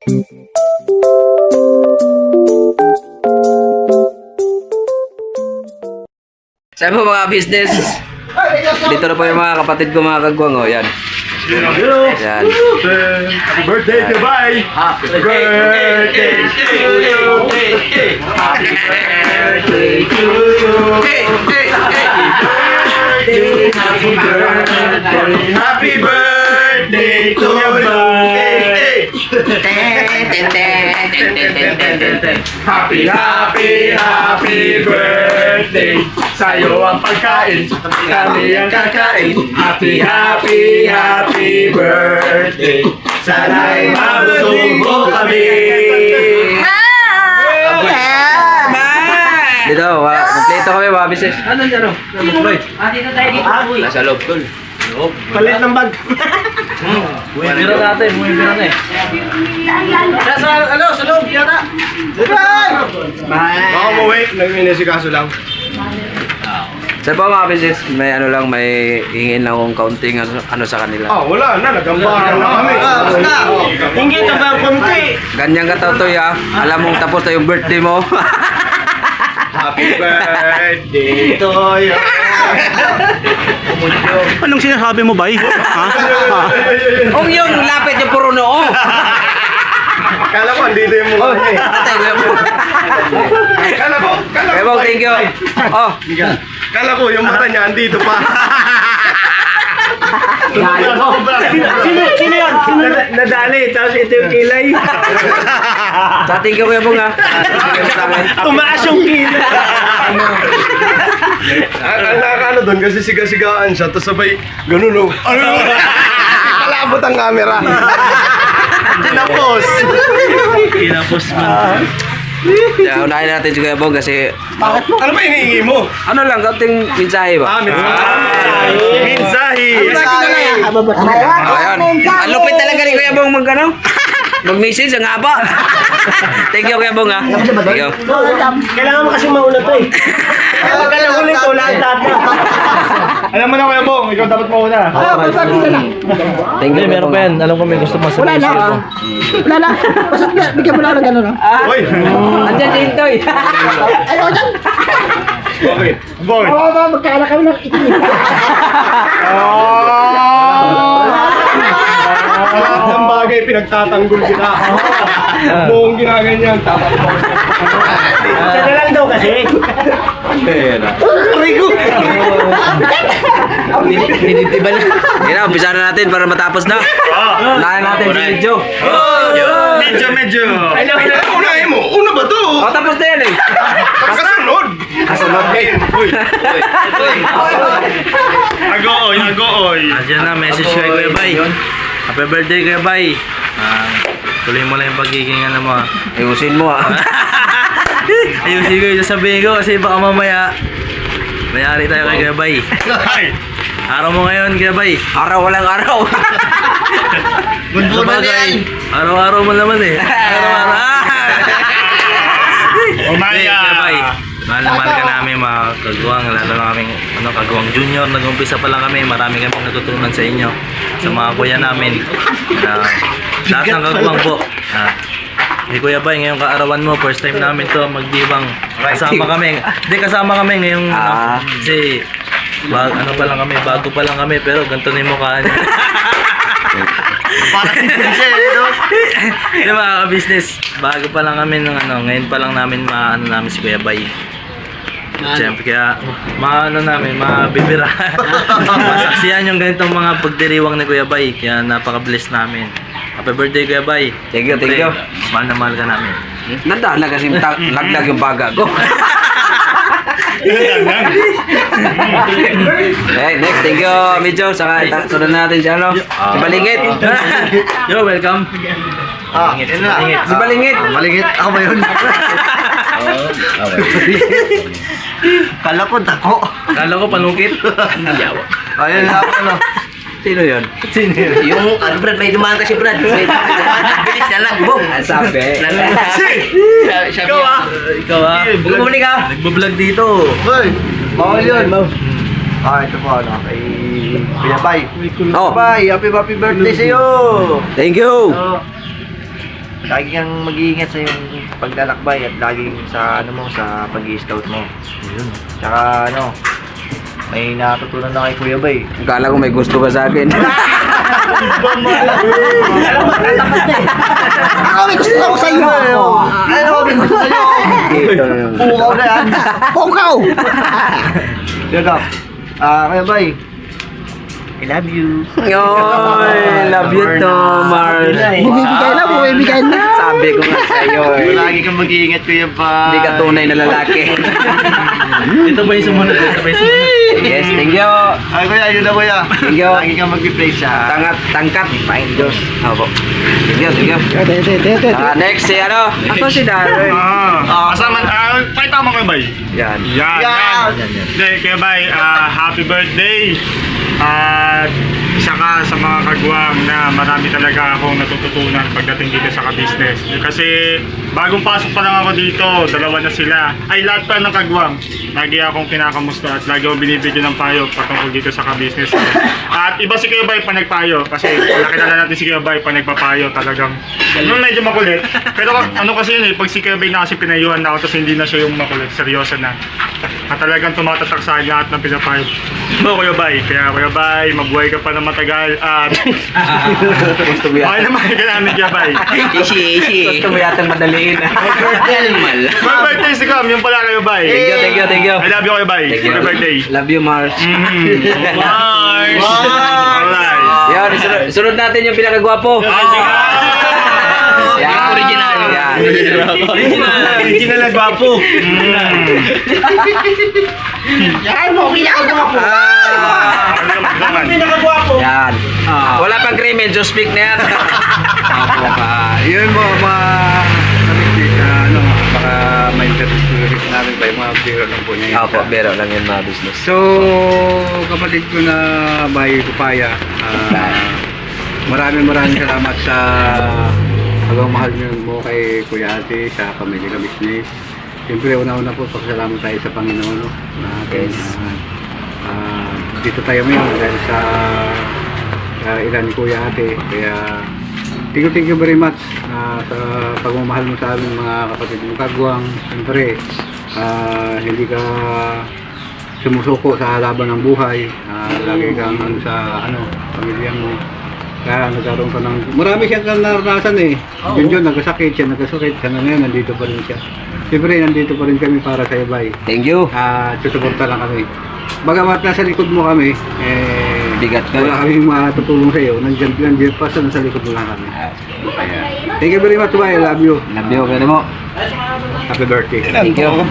Sa mo mga business, dito na po yung mga kapatid ko mga kagwang. O, yan. Yan. Happy birthday to Bay! Happy birthday to you! Happy birthday to you! Happy birthday! Happy birthday to you! Happy birthday! Sa'yo ang pagkain, kami ang kakain. Happy birthday! Sana'y mabusog mo kami! Dito, kompleto kami mga business. Ano dyan o? Dito tayo dito. Nasa loob tol. Palit ng bag! Bumibira natin, bumibira na eh. Nasa ano, sa loob, yata! Baka umuwi, nag-inisikaso lang. Sa po mga business, may ano lang, may hingin lang akong kaunting ano sa kanila. Wala na, nagambahan na kami. Hindi ka ba konti? Ganyan ka tatoy ah. Alam mong tapos na yung birthday mo. Happy birthday to you. Anong sinasabi mo, Bay? Ha? Kung yung lapit yung puro noo. Kala ko, andito yung mukha niya eh. Kala ko. Kaya bang thank you. Oh, Kala ko, yung mata niya andito pa. Sino yan? Nadali, tapos ito yung kilay. sa thank you kuya bong ah. Tumaas yung kilay. Ang nakakano doon kasi siga-sigaan siya, tapos sabay, ganun o. Palabot ang camera. Tinapos. Tinapos man. Yeah, unahin natin si kuya bong kasi Ano ba hinihingi mo? ano lang, kaunting mensahe ba? Minsahi. Ayan. Ang lupit talaga ni kuya bong mag-ano? Mag-message, ang haba. Thank you kuya bong ah. Thank you. Kailangan mo kasi mauna to eh. Kapag ka nahuli ko, lahat na. Alam mo na Kuya Bong, ikaw dapat mauna. Thank you. Meron pa yan. Alam ko may gusto masabihin sa'yo. Wala na. Basta bigyan mo lang ng gano'n. Uy! Andyan si Intoy. Ayaw dyan. Bakit? Bakit? Oo ba, magkala kami ng itim. Lahat ng bagay pinagtatanggol kita. Buong ginaganyan. Siya na lang daw kasi. Rico! Dinitiba na. Yan na, umpisa na natin para matapos na. Unahin natin si Medyo. Medyo. Unahin mo. Una ba to? Oh, tapos na yan eh. Kasunod. Kasunod kayo. Nag-ooy. Andiyan na, message kay Kuya Bay. Happy birthday, Kuya Bay. Tuloy mo lang yung pagiging ano mo. Ayusin mo ah. Ayusin ko yung sasabihin ko kasi baka mamaya mayari tayo kay Kuya Bay. Araw mo ngayon, Kuya Bay. Araw walang araw. Sabagay, araw-araw mo naman eh. Araw-araw. Umaya. Kuya Bay, mahal na mahal ka namin mga kagwang, lalo na kaming kagwang junior. Nag-umpisa pa lang kami, marami kami natutunan sa inyo, sa mga kuya namin. Lahat ng kagwang po. Hey Kuya Bay, ngayong kaarawan mo, first time namin to magdibang. Kasama kami. Hindi, kasama kami ngayong kasi ano pa lang kami, bago pa lang kami, pero ganito na yung mukha niya. Parang siya no? Di ba, business, bago pa lang kami ng ngayon pa lang namin maano namin si Kuya Bay. Siyempre kaya maano namin, mabibira. Masaksiyan yung ganitong mga pagdiriwang ni Kuya Bay, kaya napaka-bless namin. Happy birthday Kuya Bay. Thank you, thank you. Mahal na mahal ka namin. Nandaan na kasi laglag yung baga ko. Okay, next, thank you, Medyo. Saka sunod natin si ano, si Balingit. Yo, welcome. Si Balingit. Malingit. Ako ba yun? Kala ko dako. Kala ko panungkit. Ayun na ako no. Sino yun? Yung, Brad, may dumaan kasi, Brad. Bilis na lang, boom. Sabi. Ikaw ah. Ikaw ah. Bumuli ka. Nagbablog dito. Hoy. Bawal yun. Ito po ano kay Kuya Bay. Oh, Bay, happy birthday sa iyo. thank you. lagi kang mag-iingat sa iyong paglalakbay at laging sa ano mo, sa pag-i-scout mo. Yun. Tsaka ano, may natutunan na kay Kuya Bay. Akala ko may gusto ka sa akin. Ako may gusto ako sa iyo. Ano ba gusto sa'yo? Pukaw na yan. Pukaw! Yun na. Kuya Bay, I love you. Yoy, love you to, Mars. Bumibigay na. Sabi ko nga sa'yo eh. Lagi kang mag-iingat, Kuya Bay. Hindi ka tunay na lalaki. Ito ba yung sumunod? Ito ba yung sumunod? Yes, thank you. Ay, Kuya, yun na, Kuya. Thank you. Lagi kang mag-play sa... Tangkat. Pain Diyos. Opo. Thank you. Tete. Next, si ano? Ako si Darren. Kasama, pakita mo kay Bay. Yan. Yan. Hindi, kay Bay, happy birthday. At isa ka sa mga kagwang na marami talaga akong natututunan pagdating dito sa ka-business. Kasi bagong pasok pa lang ako dito, dalawa na sila. Ay, lahat pa ng kagwang. Lagi akong kinakamusta at lagi akong binibigyan ng payo patungkol dito sa ka-business. At iba si Kuya Bay pa nagpayo. Kasi nakilala natin si Kuya Bay pa nagpapayo talagang. Medyo makulit. Pero ano kasi yun eh, pag si Kuya Bay na kasi pinayuhan na ako tapos hindi na siya yung makulit, seryoso na. At talagang tumatatak sa akin lahat ng pinapayo. Kuya Bay, kaya Kuya Bay, mabuhay ka pa na matagal at Gusto mo okay yata. naman ka namin Kuya Bay. Easy. Gusto mo yatang madaliin. Mal. My birthday si Kam, yung pala Kuya Bay. Thank you. I love you Kuya Bay. Thank you. Happy birthday. Love you, Mars. Mars! Alright. Yan, sunod natin yung pinakagwapo. Yan. Original. Yan. Original na gwapo. Yan mo, pinakagwapo. Yan. Wala pang krimen, just speak na yan. Yun mo, ano, baka may interest namin ba yung mga biro lang po niya. Opo, bero lang yun mga business. So, kapatid ko na Bay Kupaya, maraming salamat sa pagmamahal niyo mo kay Kuya Ate sa Pamilya Ka Business. Siyempre, una-una po, pasalamat tayo sa Panginoon. No? Yes. Dito tayo ngayon dahil sa ilan ni Kuya Ate. Kaya, thank you very much sa pagmamahal mo sa aming mga kapatid mo kagwang. Siyempre, hindi ka sumusuko sa laban ng buhay. Lagi kang sa pamilya mo. Kaya nagkaroon ka ng... Marami siyang naranasan eh. Yun, nagkasakit siya. Sana ngayon, nandito pa rin siya. Siyempre, nandito pa rin kami para sa ibay. Thank you. Susuporta lang kami. Bagamat nasa likod mo kami, Bigat ka. wala kami matutulong sa iyo. Nandiyan pa sa nasa likod mo lang kami. Kaya, thank you very much, Bay. I love you. Love you, kaya mo. Happy birthday. Thank you. Wala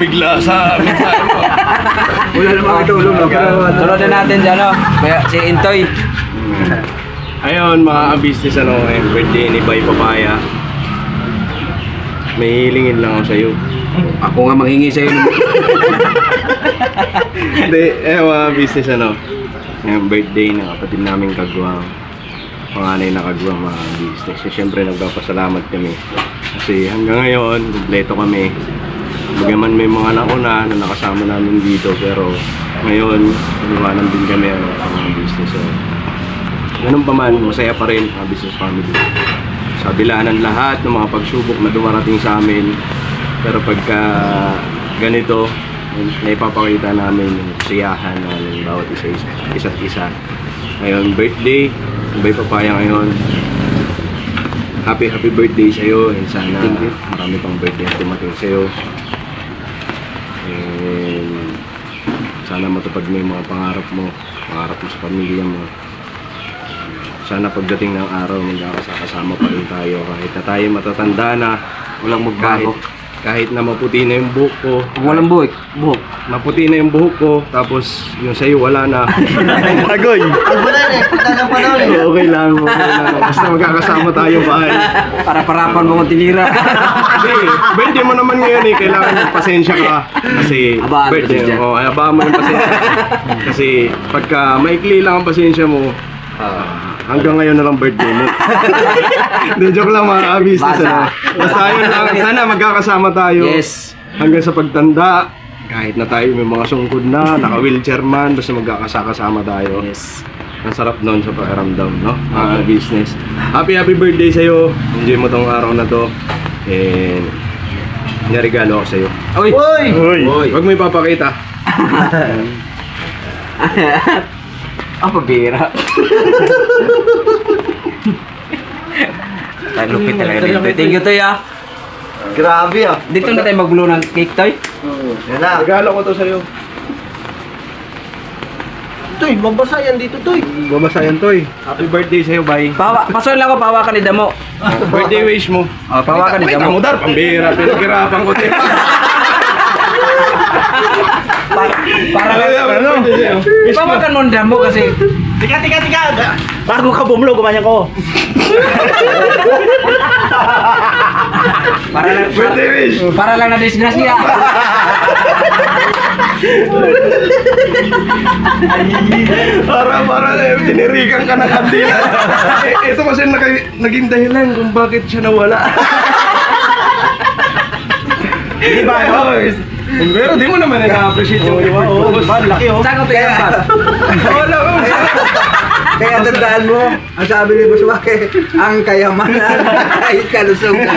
namang itulong. Sunod na natin dyan, no? Kaya si Intoy. Ayun, mga business birthday ni Bay Papaya. May hilingin lang ako sa iyo. Ako nga manghingi sa'yo. Hindi, mga business yung birthday ng kapatid naming kagwang. Panganay na kagwang mga business. Siyempre nagpapasalamat kami. Kasi hanggang ngayon, kumpleto kami. Bagaman may mga nauna na nakasama namin dito, pero ngayon, iwanan din kami mga business. So, ganun pa man, masaya pa rin mga business family. Sa kabila ng lahat ng mga pagsubok na dumarating sa amin, pero pagka ganito, naipapakita namin yung siyahan ng bawat isa't isa. Ngayon, birthday, Bay Papaya ngayon. Happy birthday sa'yo, and sana marami pang birthday na dumating sa'yo. And sana matupad mo yung mga pangarap mo sa pamilya mo. Sana pagdating ng araw, magkakasama pa rin tayo. Kahit na tayo matatanda na, walang magbago. Kahit na maputi na yung buhok ko. Walang buhok. Maputi na yung buhok ko, tapos yung sa'yo wala na. Agoy! Okay lang. Basta magkakasama tayo pa. Para-parapan mo kung tinira. Kasi, birthday mo naman ngayon eh, kailangan ng pasensya ka. Kasi, Abaan birthday pasensya. mo, abaan mo yung pasensya. Kasi, pagka maikli lang ang pasensya mo, hanggang ngayon na lang birthday mo. Hindi, joke lang mga business. Basta yun lang, sana magkakasama tayo. Yes. Hanggang sa pagtanda, kahit na tayo may mga sungkod na, naka-wheelchair man, basta magkakasama tayo. Yes. Ang sarap nun sa pakiramdam, no? Business. Happy birthday sa'yo. Enjoy mo tong araw na to. And naregalo ako sa'yo. Oy! Uy! Huwag mo ipapakita. Ang pabira. Ang lupit talaga dito. Thank you, Toy, ah. Grabe ah. Dito na tayo mag-blow ng cake, Toy. Yan na. Regalo ko to sa'yo. Toy, mabasa yan dito, Toy. Babasayan to eh. Happy birthday sa'yo, bye. Pasoy lang ako, pawakan ni Damo. Birthday wish mo. Pawakan ni Pakita Damo. mo, Dar. Pambira. Pinaghirapan ko. Para lang. Pawakan mo ni Damo kasi Tika! Bago ka bumlo, gumanyan ko. Birthday wish. para lang na disgrasya. Para tinirikan ka ng kandila. Ito kasi naging dahilan kung bakit siya nawala. Di ba? Pero di mo naman na-appreciate yung iba. Oo, laki oh. Saan ko tayo yan, Bas? Wala ko. Kaya tandaan mo, ang sabi ni Boss Wake, ang kayamanan ay kalusugan.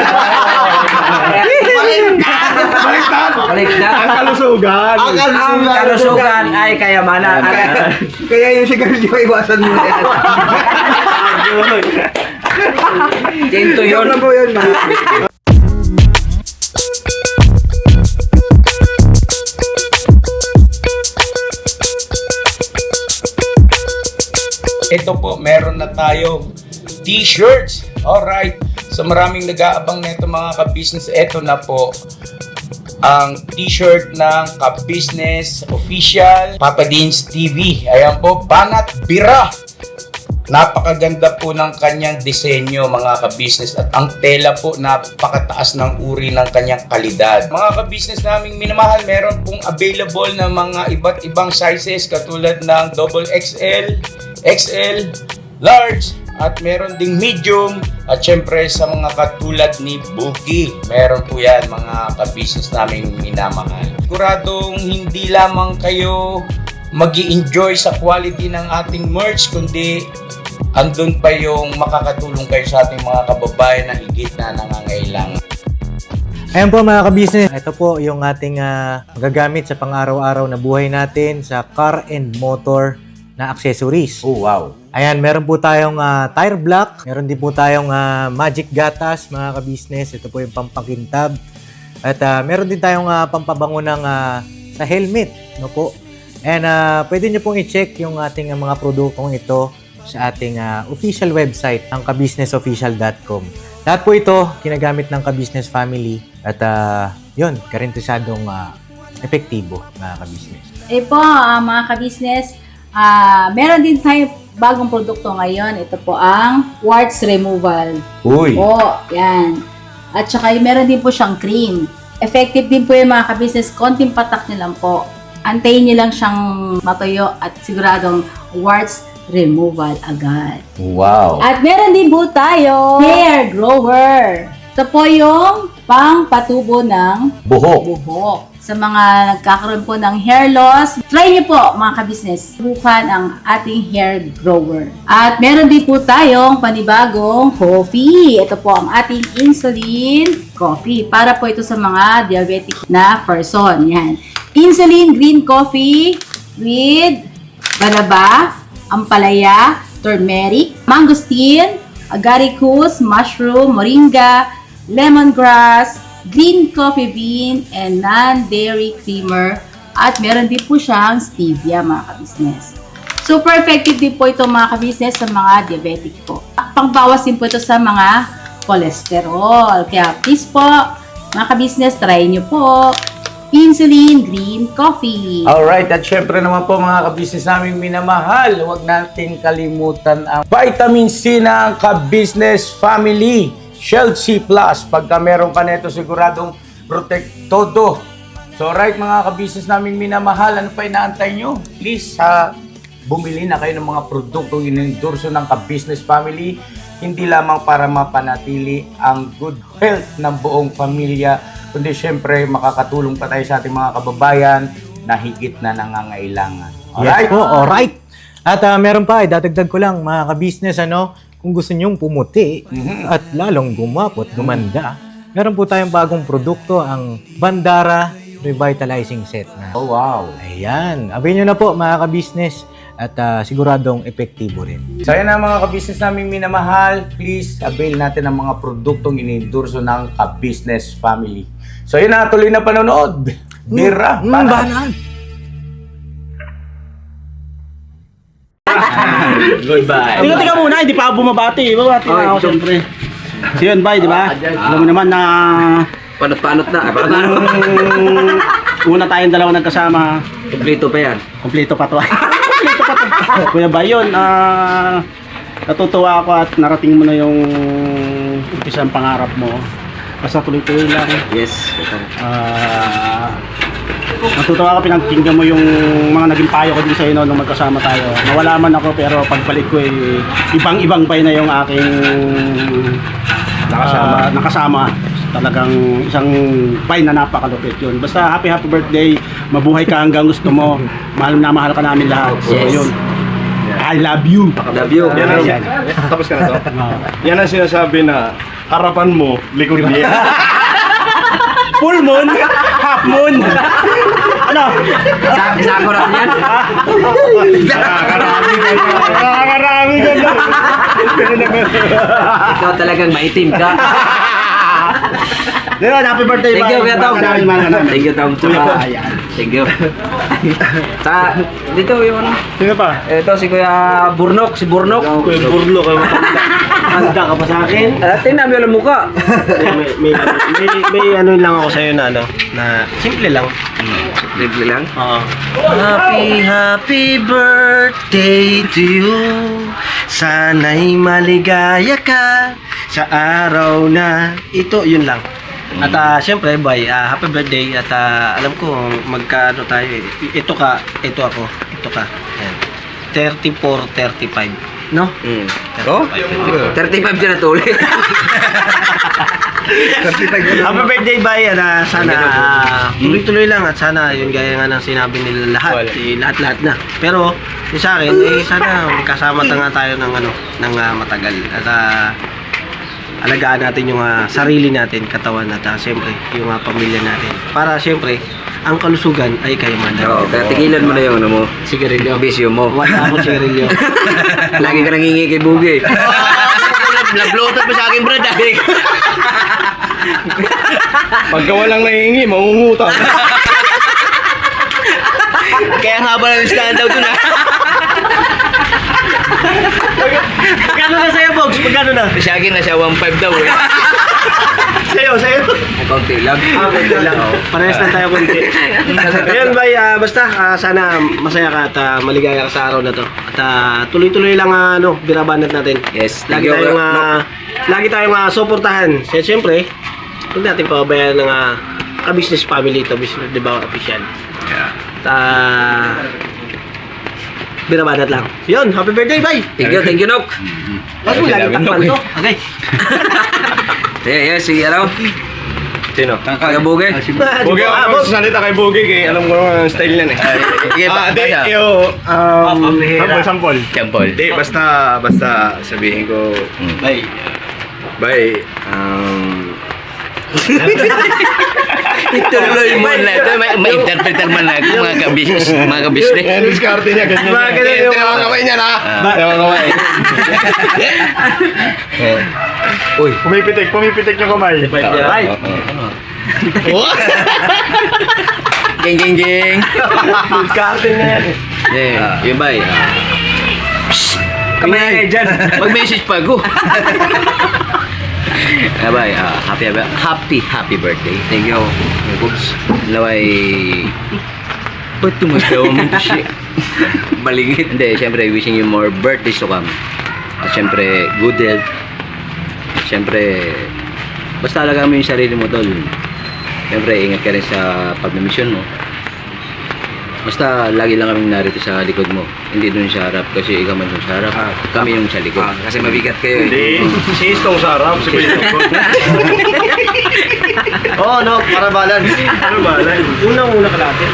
Baliktad. Baliktad. Ang kalusugan. Ang kalusugan ay kayamanan. Kaya yung sigarilyo, iwasan mo yan. Tinto yun. Joke lang po yun, mga. Ito po, meron na tayong t-shirts. Alright. So maraming nag-aabang nito mga ka-business. Ito na po ang t-shirt ng ka-business official Papa Dean's TV. Ayan po, Banat Bira. Napakaganda po ng kanyang disenyo mga ka-business at ang tela po napakataas ng uri ng kanyang kalidad. Mga ka-business naming minamahal, meron pong available na mga iba't ibang sizes katulad ng XXL, XL, large, at meron ding medium at syempre sa mga katulad ni Bookie. Meron po yan mga ka-business naming minamahal. Siguradong hindi lamang kayo mag-i-enjoy sa quality ng ating merch kundi andun pa yung makakatulong kayo sa ating mga kababayan na higit na nangangailangan. Ayan po mga ka-business, ito po yung ating magagamit sa pang-araw-araw na buhay natin sa car and motor na accessories. Oh, wow. Ayan, meron po tayong tire block, meron din po tayong magic gatas mga ka-business. Ito po yung pampakintab. At meron din tayong pampabango ng sa helmet, no po. And pwede nyo pong i-check yung ating mga produktong ito sa ating official website, ang kabusinessofficial.com. Lahat po ito ginagamit ng ka-business family at yun, garantisadong epektibo mga ka-business. Po, mga ka-business, meron din tayo bagong produkto ngayon. Ito po ang warts removal. Uy. Po, yan. At saka meron din po siyang cream. Effective din po yung mga ka-business. Konting patak nyo lang po. Antayin nyo lang siyang matuyo at siguradong warts removal agad. Wow. At meron din po tayo hair grower. Ito po yung pang-patubo ng buhok. Sa mga nagkakaroon po ng hair loss, try niyo po mga ka-business. Subukan ang ating hair grower. At meron din po tayong panibagong coffee. Ito po ang ating insulin coffee. Para po ito sa mga diabetic na person. Yan. Insulin green coffee with banaba, ampalaya, turmeric, mangosteen, agaricus, mushroom, moringa, lemongrass, green coffee bean, and non-dairy creamer. At meron din po siyang stevia mga ka-business. Super effective din po ito mga ka-business sa mga diabetic po. Pangbawas din po ito sa mga cholesterol. Kaya please po mga ka-business, try nyo po insulin green coffee. Alright, at syempre naman po mga ka-business naming minamahal, huwag natin kalimutan ang vitamin C ng ka-business family, Shield C+. Pagka meron ka nito, siguradong protect todo. So right mga ka-business naming minamahal, ano pa inaantay nyo? Please, bumili na kayo ng mga produktong inendorso ng ka-business family, hindi lamang para mapanatili ang good health ng buong pamilya, kundi syempre makakatulong pa tayo sa ating mga kababayan na higit na nangangailangan. Alright? Yes po, alright. At meron pa, dadagdag ko lang mga ka-business, kung gusto nyong pumuti at lalong gumapot, gumanda, meron po tayong bagong produkto, ang Bandara Revitalizing Set na. Oh, wow. Ayan, abin nyo na po mga ka-business at siguradong epektibo rin. So yan ang mga ka-business namin minamahal. Please, avail natin ang mga produktong inendorso ng ka-business family. So yun na, tuloy na panonood. Bira, Bahan. Goodbye. Tingnan muna, hindi pa ako bumabati. Bumabati na ako siyempre. So yun, Bay, di ba? Alam mo naman na Panot-panot na. una tayong dalawa nagkasama. Kompleto pa yan. Kompleto pa to. Kompleto pa to. Kuya Bay, yun, natutuwa ako at narating mo na yung umpisang pangarap mo. Basta tuloy-tuloy lang. Yes. Natutuwa ako, pinagkinggan mo yung mga naging payo ko din sa inyo nung magkasama tayo. Nawala man ako pero pagbalik ko ibang-ibang bay na yung aking nakasama. Talagang isang bay na napakalupit yun. Basta happy birthday, mabuhay ka hanggang gusto mo. Mahal na mahal ka namin lahat. So yun, I love you. Love you. Tapos ka na to? Yan ang sinasabi na harapan mo, likod niya. Full moon, half moon. Ano? Isang ko natin yan. Nakakarami ka na. Ikaw talagang maitim ka. Diba, happy birthday, Thank you, Kuya Tom. Thank you, Tom. Ayan. Thank you. Sa dito yung ano? Sino pa? Ito si Kuya Burnok, si Burnok. Kuya Burlo ka. Handa ka pa sa akin? Tingnan mo yung mukha. may ano lang ako sa'yo na simple lang. Simple lang. Happy birthday to you. Sana'y maligaya ka sa araw na ito. Yun lang. At syempre, Bay, happy birthday. At alam ko, magkaano tayo eh. Ito ka, ito ako, ito ka. Ayan. 34, 35. No? Oh? 35 siya na tuloy. Happy birthday, Bay. Sana tuloy-tuloy lang at sana yun gaya nga ng sinabi nila lahat, lahat-lahat na. Pero yung sa akin, sana magkasama nga tayo ng matagal. At alagaan natin yung sarili natin, katawan at siyempre yung pamilya natin. Para siyempre ang kalusugan ay kayamanan. Oo, kaya tigilan mo na yung ano mo. Sigarilyo. Bisyo mo. Wala ako sigarilyo. Lagi ka nangingi kay Bugi. Nablotot mo sa akin, Brad. Pagka walang nahingi, mangungutang. Kaya nga ba ng stand out dun Magkano na sa'yo, Bogs? Magkano na? Sa akin na siya 1.5 daw eh. Sa'yo. Konti lang. Parehas na tayo konti. Ayun, Bay, basta sana masaya ka at maligaya ka sa araw na to. At tuloy-tuloy lang binabanat natin. Yes. Lagi tayong suportahan. Siyempre, huwag natin pababayaan ng ka-business family to, business, di ba, official. Yeah. Binabanat lang. Yun, happy birthday, Bay! Thank you, Nok. Bakit mo lagi takpan to? Okay. Yes, si ano? Sino? Kuya Bugi. Bugi ako salita kay Bugi kay alam ko ang style niyan eh. Sampol. Di, basta sabihin ko, Bay, Ituloy mo na ito. May interpreter man na ito, mga kabisnes. yan diskarte niya, ganyan. Tinawang kamay niya na. Tinawang kamay. Uy. Pumipitik yung kamay. Bay! Geng. Diskarte na yan. Yun ba eh. Kamay kayo dyan. Mag-message pa ako. Abay, happy birthday. Thank you, Books. Laway, ba't tumatawa mo siya? Balingit. Hindi, syempre, wishing you more birthdays to come. At syempre, good health. At syempre, basta alagaan mo yung sarili mo, tol. Syempre, ingat ka rin sa pag-mission mo. Basta lagi lang kaming narito sa likod mo. Hindi dun sa harap kasi ikaw man yung sa harap. Kami yung sa likod. Kasi mabigat kayo eh. Hindi, si Istong sa harap, si Istong. Oo, no, para balance. Ano ba? Unang-una ka natin.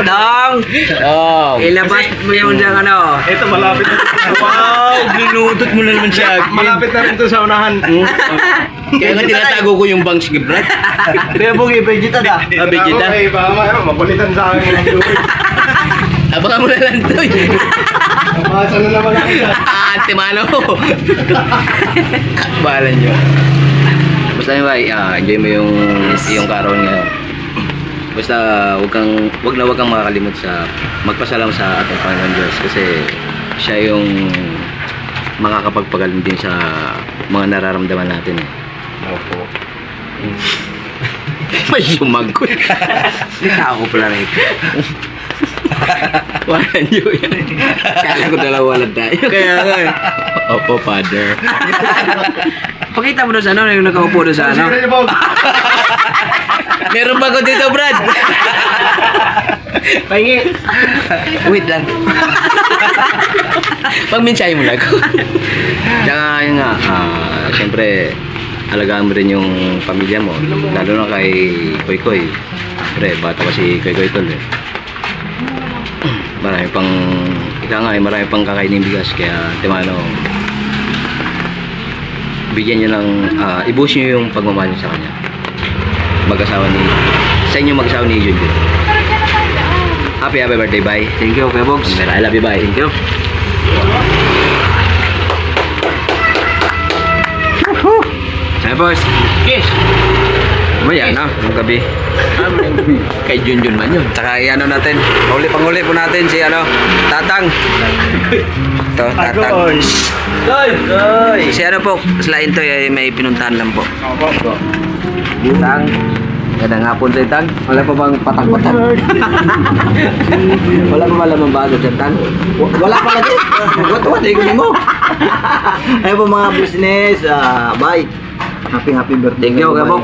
Dong! Oh. Ilabas mo yung dyan ano. Ito, malapit na. Wow! Binudot mo na naman siya. Malapit na rin ito sa unahan. Kaya nga tinatago ko yung bangs ni Brad. Kaya bugi, Vegeta da. Vegeta? Okay, baka mapalitan sa akin ng viewers. Abangan mo na lang to. Nabasa na naman ako. Antimano. Bahala nyo. Basta yun, bay, enjoy mo yung karoon ngayon. Basta wag na wag kang makakalimot sa magpasalamat sa ating Panginoon Diyos kasi siya yung makakapagpagaling din sa mga nararamdaman natin eh. Opo. May sumagot. Hindi ako pala rin. Wala nyo yan. Kala ko dalawa lang tayo. Kaya nga eh. Opo, Father. Pakita mo doon sa ano, yung nakaupo doon sa ano. Meron ba ko dito, Brad? Pahingi. Wait lang. Pagminsay mo lang ako. Tsaka yun nga, siyempre, alagaan mo rin yung pamilya mo. Lalo na kay Koy Koy. Siyempre, bata pa si Koy Koy tol eh. Marami pang, marami pang kakainin bigas. Kaya, Timano, bigyan nyo ng, ibuhos nyo yung pagmamahal nyo sa kanya. Sa inyo mag-asawa ni Junjun. Happy birthday, bye. Thank you, Kuya Bogs. I love you, bye. Thank you. Sana, boss. Kiss. Maya na, yung gabi. Kay Junjun man yun. Tsaka ano natin, panghuli po natin si Tatang. Ito, Tatang. Si ano po, selain to may pinuntahan lang po. Tang. Ganda nga po sa Tang. Wala pa bang patak-patak? Wala pa ba lamang bago dyan, Tang? Wala pa lagi. Magwatuwa, di ko mo. Ayun po mga business. Bye. Happy birthday. Thank you, Gabok.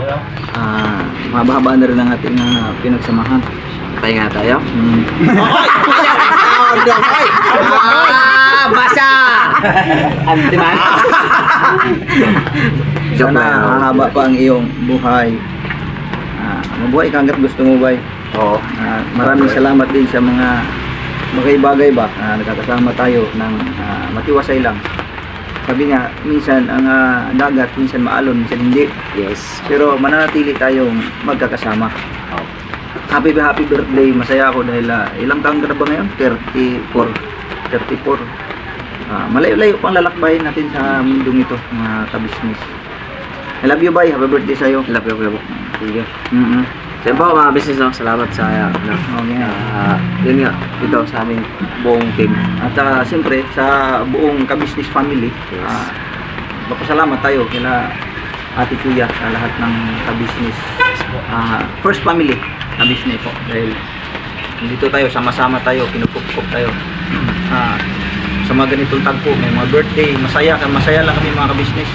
Mahaba na rin ang ating pinagsamahan. Pahinga tayo. Basa! Antiman. Sana hahaba pa ang iyong buhay. Mabuhay ka hanggat gusto mo, bay. Oo. Maraming salamat din sa mga bagay-bagay ba. Nagkakasama tayo ng matiwasay lang. Sabi nga, minsan ang dagat, minsan maalon, minsan hindi. Yes. Pero mananatili tayong magkakasama. Oh. Happy birthday. Masaya ako dahil ilang taon ka na ba ngayon? 34. Malayo-layo pang lalakbayin natin sa mundong ito, mga kabisnes. I love you, bye. Happy birthday sa'yo. I love you, bye. Sige. Siyempre po, mga business, no? Salamat sa yun nga, ito sa aming buong team. At siyempre, sa buong ka-business family, magpasalamat tayo kila Ate Kuya sa lahat ng ka-business. First family ka-business po. Dahil dito tayo, sama-sama tayo, pinupukpok tayo. Sa mga ganitong tagpo, may mga birthday, masaya lang kami mga ka-business.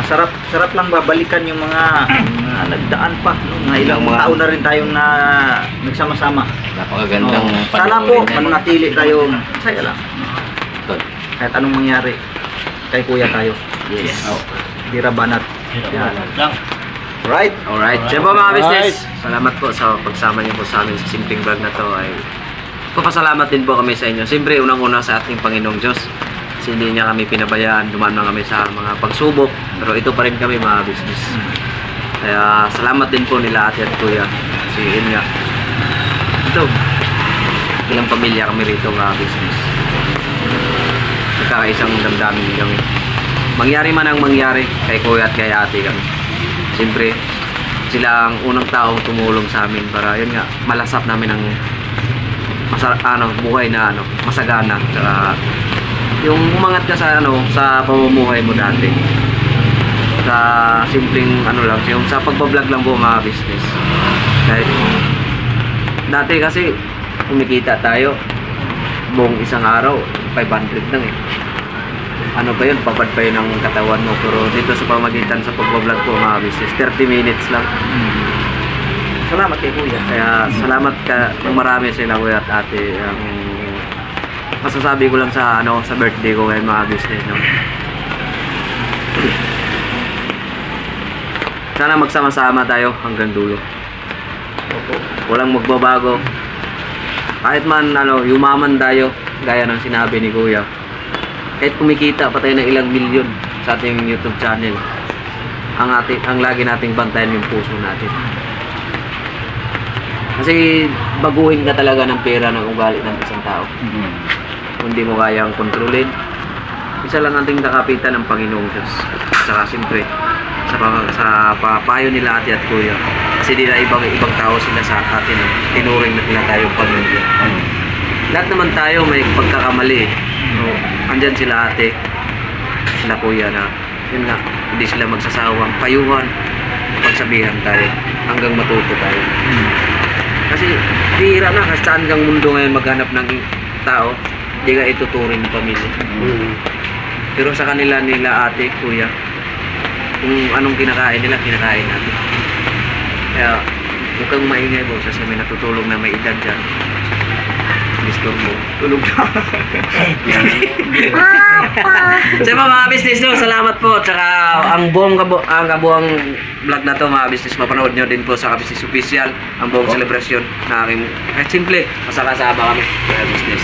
Sarap lang babalikan yung mga nagdaan pa, no? Ilang mga taon na rin tayong nagsama-sama. Napakagandang Sana po manatili tayong masaya lang. Kahit anong mangyari, kay kuya tayo. Yes. Dira banat. Yan. Right? Alright. Siyempre po mga business, salamat po sa pagsama niyo po sa amin sa simpleng vlog na to. Papasalamat din po kami sa inyo. Siyempre, unang-una sa ating Panginoong Diyos. Kasi hindi niya kami pinabayaan, dumaan na kami sa mga pagsubok. Pero ito pa rin kami mga business. Kaya salamat din po nila ate at kuya. Kasi yun nga. Ito, ilang pamilya kami rito mga business. Nagkakaisang damdamin din kami. Mangyari man ang mangyari kay kuya at kay ate kami. Siyempre, sila ang unang taong tumulong sa amin para yun nga, malasap namin ang buhay na masagana. Saka, yung umangat ka sa sa pamumuhay mo dati. Sa simpleng lang, yung sa pagbablog lang po mga business. Kahit dati kasi kumikita tayo buong isang araw 500 lang eh. Ano ba yun, babad pa yun ang katawan mo. Pero dito sa pamagitan sa pagbablog po mga business, 30 minutes lang. Salamat kay kuya. Kaya salamat ka ng marami sila kuya at ate. Masasabi ko lang sa sa birthday ko ngayon mga business, no. Sana magsama-sama tayo hanggang dulo. Walang magbabago Kahit man yumaman tayo, gaya ng sinabi ni Kuya. Kahit kumikita pa tayo ng ilang milyon sa ating YouTube channel, ang lagi nating bantayan yung puso natin. Kasi baguhin ka talaga ng pera ng ugali ng isang tao. Kung hindi mo kayang kontrolin, isa lang ating nakapitan ng Panginoong Diyos. At saka siyempre, sa papayo nila ate at kuya. Kasi nila ibang tao sila sa atin. Tinuring na nila tayong pamilya. Lahat naman tayo may pagkakamali. So, andyan sila ate, sila kuya na yun nga, hindi sila magsasawang payuhan, pagsabihan tayo hanggang matuto tayo. Kasi bihira na, kasi saan kang mundo ngayon maghanap ng tao, hindi ka ituturing ng pamilya. Pero sa kanila ate, kuya, kung anong kinakain nila, kinakain natin. Kaya huwag kang maingay mo sa may natutulog na may edad dyan. Disturb mo. Tulog na. Sa mga business nyo, salamat po. Tsaka ang kabuang vlog na to, mga business, mapanood nyo din po sa Business Official ang buong celebration na aking simple, masakasama kami sa business.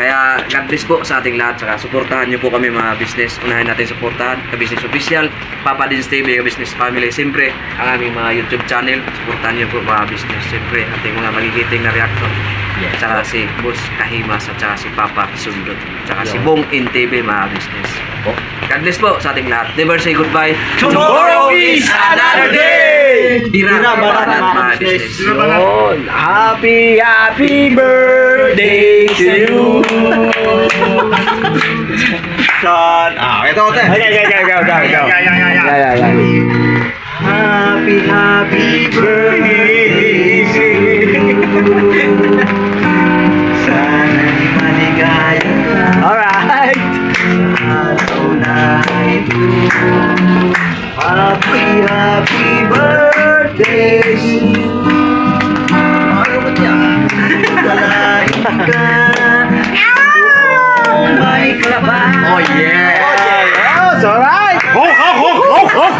Kaya God bless po sa ating lahat. Saka suportahan nyo po kami mga business. Unahin natin suportahan ka Business Official, Papa Dins TV, ka Business Family. Siyempre, ang aming mga YouTube channel. Suportahan nyo po mga business. Siyempre, ating mga magigiting na reactor. Saka si Boss Kahimas at saka si Papa Sundot. Saka si Bong In TV mga business. God bless po sa ating lahat. Never say goodbye. Tomorrow is another day! Tira barat mga business. Yun. Happy birthday to you. Son. Ito. Yeah. Happy birthday to you. Sana'y maligaya ka. Alright. Araw na ito. Happy birthday to you. Ano ba yan? Walain ka. Oh my God. Oh yeah. Alright.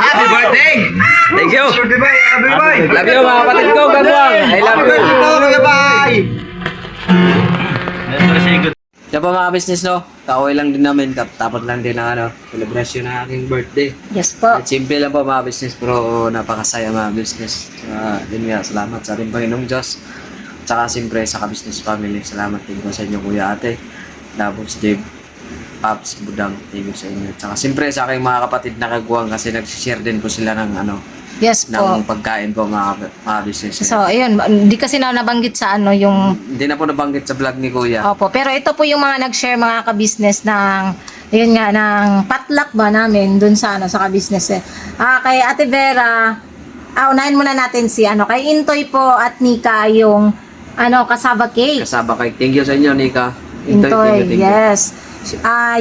Happy birthday! Thank you! Happy birthday. Love you mga kapatid ko, Gagwang! I love you! Bye. Yan po mga business no, kauwi lang din namin, tapos lang din ang celebration ng aking birthday. Yes po. At simple lang po mga business, pero napakasaya mga business. Yun nga, salamat sa ating Panginoong Diyos. Tsaka siyempre sa ka-business family, salamat din po sa inyo kuya ate, Dabos Dave, Paps, Budang, thank you sa inyo. Tsaka siyempre sa aking mga kapatid na Kagwang kasi nag-share din po sila ng Yes po. ng pagkain po mga business. So, ayun, hindi kasi na nabanggit sa yung... Hindi na po nabanggit sa vlog ni Kuya. Opo, pero ito po yung mga nag-share mga ka-business ng, ayun nga, ng potluck ba namin dun sa sa ka-business eh. Kay Ate Vera, unahin muna natin si kay Intoy po at Nika yung cassava cake. Kasaba kay. Thank you sa inyo, Nika. Intoy, thank you. yes.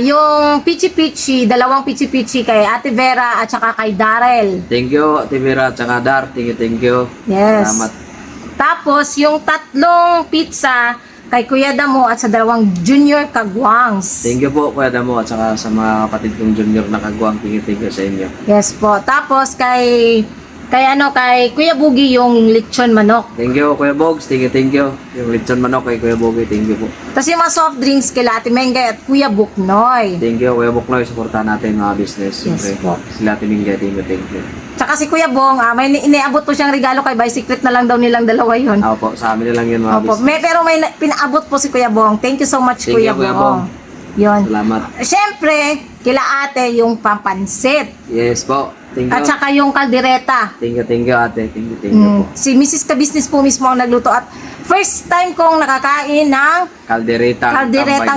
Yung pichi-pichi, dalawang pichi-pichi kay Ate Vera at saka kay Darrell. Thank you, Ate Vera at saka Dar. Thank you. Yes. Salamat. Tapos, yung 3 pizza kay Kuya Damo at sa 2 Junior Kagwangs. Thank you po, Kuya Damo, at saka sa mga kapatid kong junior na Kagwang. Thank you sa inyo. Yes po. Tapos, kay Kuya Bugi yung lechon manok. Thank you, Kuya Bogs. Thank you. Yung lechon manok kay Kuya Bogi. Thank you po. Tapos yung mga soft drinks kay Ate Mengay at Kuya Buknoy. Thank you, Kuya Buknoy. Supportahan natin mga business. Yes Siyempre, po. sila Ate Mingay. Thank you. Tsaka si Kuya Bong, may iniabot po siyang regalo kay Bicyclet na lang daw nilang dalawa yun. Opo, sa amin na lang yun mga Opo. business. Pero may pinaabot po si Kuya Bong. Thank you so much, Thank Kuya you, Kuya Bong. Yun. Salamat. Siyempre, kila ate yung pampansit. Yes po. Thank you. At saka yung kaldereta. Thank you, ate. Thank you po. Si Mrs. Ka-Business po mismo ang nagluto. At first time kong nakakain ng kalderetang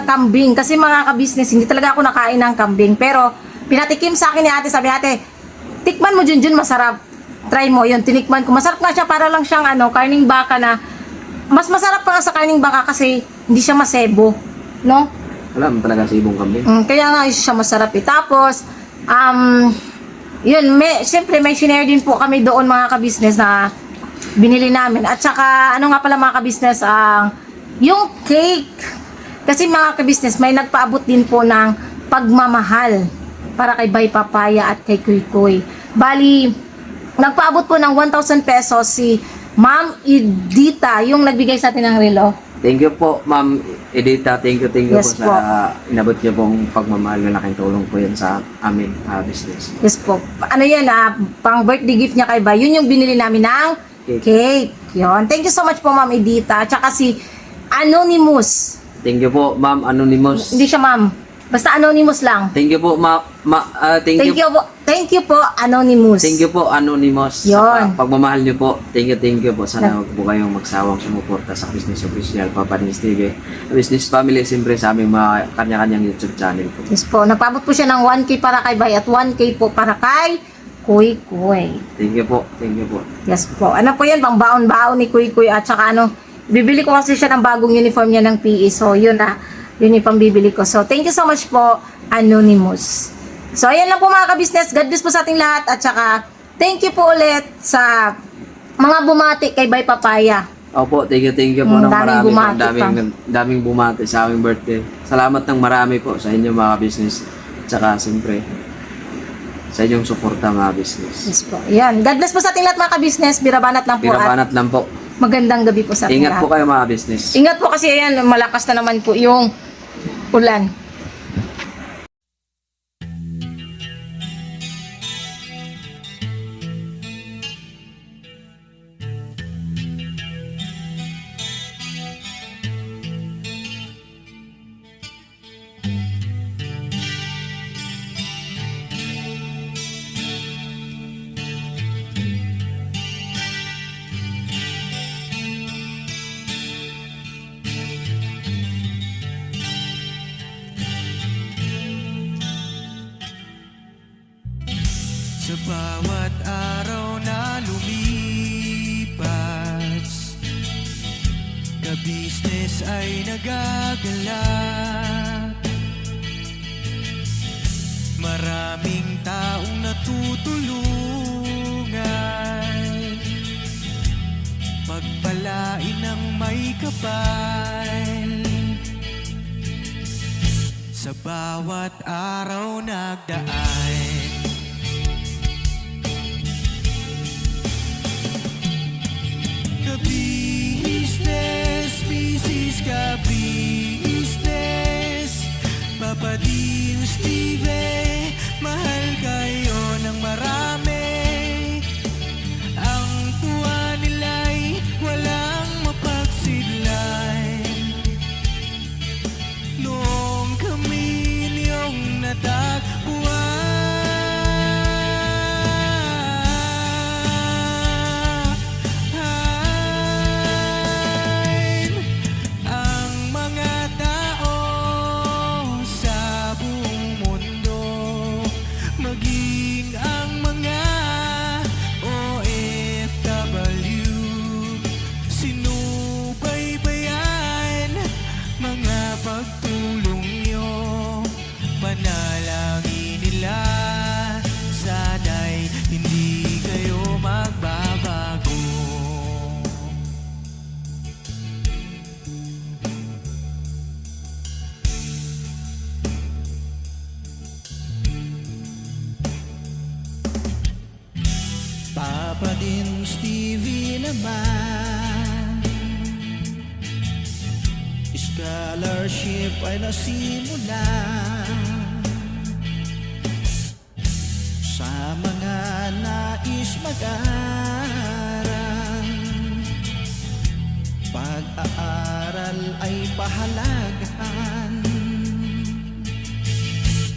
kambing. Kasi mga ka-business, hindi talaga ako nakain ng kambing. Pero pinatikim sa akin ni ate, sabi ate, tikman mo Junjun, masarap. Try mo yun, tinikman ko. Masarap nga siya, para lang siyang karning baka na, mas masarap pa nga sa karning baka kasi hindi siya masebo. No? Wala mo talaga sa ibong kambing. Kaya nga siya masarap eh. Tapos, yun, siyempre may shinare din po kami doon mga ka-business na binili namin. At saka, nga pala mga ka-business, yung cake. Kasi mga ka-business, may nagpaabot din po ng pagmamahal para kay Bay Papaya at kay Kuy Kuy. Bali, nagpaabot po ng 1,000 pesos si Ma'am Edita, yung nagbigay sa atin ng relo. Thank you po, Ma'am Edita. Thank you Yes po sa inabot niyo pong pagmamahal. Malaking tulong po yan sa amin business. Yes po. Ano yan, pang birthday gift niya kay Bay. Yun yung binili namin ng cake. Yun. Thank you so much po, Ma'am Edita. Tsaka si Anonymous. Thank you po, Ma'am Anonymous. Hindi siya ma'am. Basta Anonymous lang. Thank you po, Thank you po, Anonymous. Thank you po, Anonymous. Yun. Sa pagmamahal niyo po. Thank you po. Sana huwag po kayong magsawang sumuporta sa Business Official, Papa Dennis TV. Business Family, siyempre sa aming mga kanya-kanyang YouTube channel po. Yes po. Nagpaabot po siya ng 1K para kay Bay at 1K po para kay Kuy Kuy. Thank you po. Thank you po. Yes po. Ano po yan? Pang baon-baon ni Kuy Kuy at saka bibili ko kasi siya ng bagong uniform niya ng PE. So, yun yun yung pambibili ko. So, thank you so much po, Anonymous. So, ayan lang po mga ka-business. God bless po sa ating lahat. At saka, thank you po ulit sa mga bumati kay Bay Papaya. Opo, thank you po ng daming marami. bumati Daming bumati sa aming birthday. Salamat ng marami po sa inyo mga business. Tsaka, siyempre, sa inyong suporta mga business. Yes po. Ayan. God bless po sa ating lahat mga ka-business. Birabanat lang po. Pirabanat lang po. Magandang gabi po sa ating Ingat lahat. po kayo mga business. Ingat po kasi ayan, malakas na naman po yung ulan. Sa bawat araw na lumipas, ka-business ay nagagalak. Maraming taong natutulungan, pagpalain ng may kapal. Sa bawat araw nagdaan, ka-business, Papa Dennis TV, mahal kayo ng marami. Ang tuwa nila'y walang mapagsidlan. Noong kami niyong natagpuan, ang mga tao sa buong mundo, maging ang mga OFW, sinubaybayan mga pagtulong nyo, panalangin nila, sana'y hindi kayo magbabago. Papa Dennis TV naman, scholarship ay nasimula sa mga nais mag-aral. Pag-aaral ay pahalagahan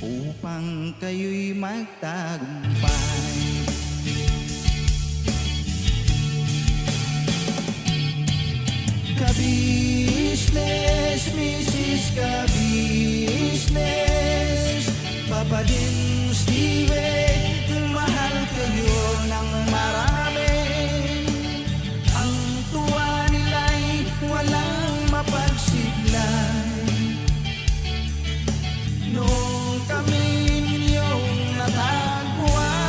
upang kayo'y magtagumpay. Ka-business, Mrs. Ka-business, Papa Dennis TV, mahal kayo ng marami. Ang tuwa nila'y walang mapagsiglan. Noong kami ninyong natagpuan,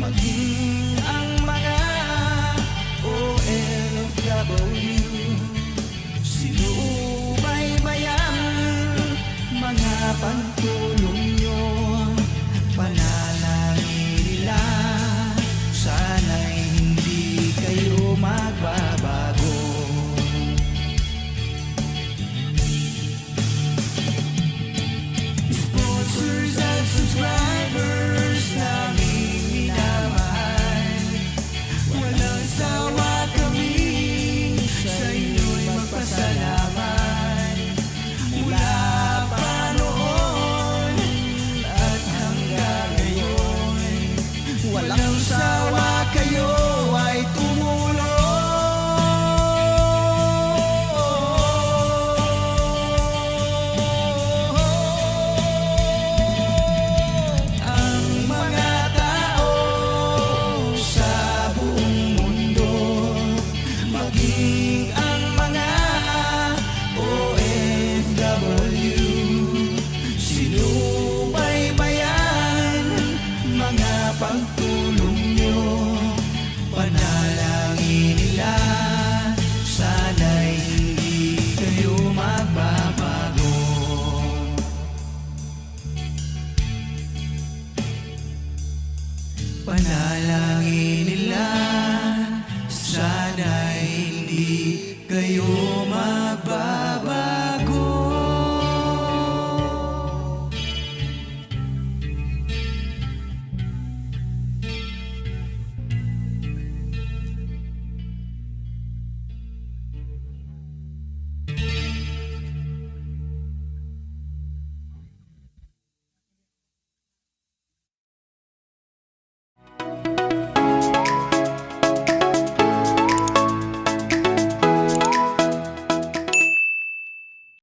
maging ang mga Sinubaybayan mga pagtulong nyo, panalangin nila, sana'y hindi kayo magbabago. Sponsors at subscribers namin minamahal, walang sawa kami sa inyo'y magpasalamat. Mula pa noon at hanggang ngayon, walang sawa kayo ay tumulong. Ang mga tao sa buong mundo, maging ang mga OFW, sinubaybayan mga pagtulong nyo, panalangin nila, sana'y hindi kayo magbabago. Panalangin nila, sana'y hindi kayo magbabago.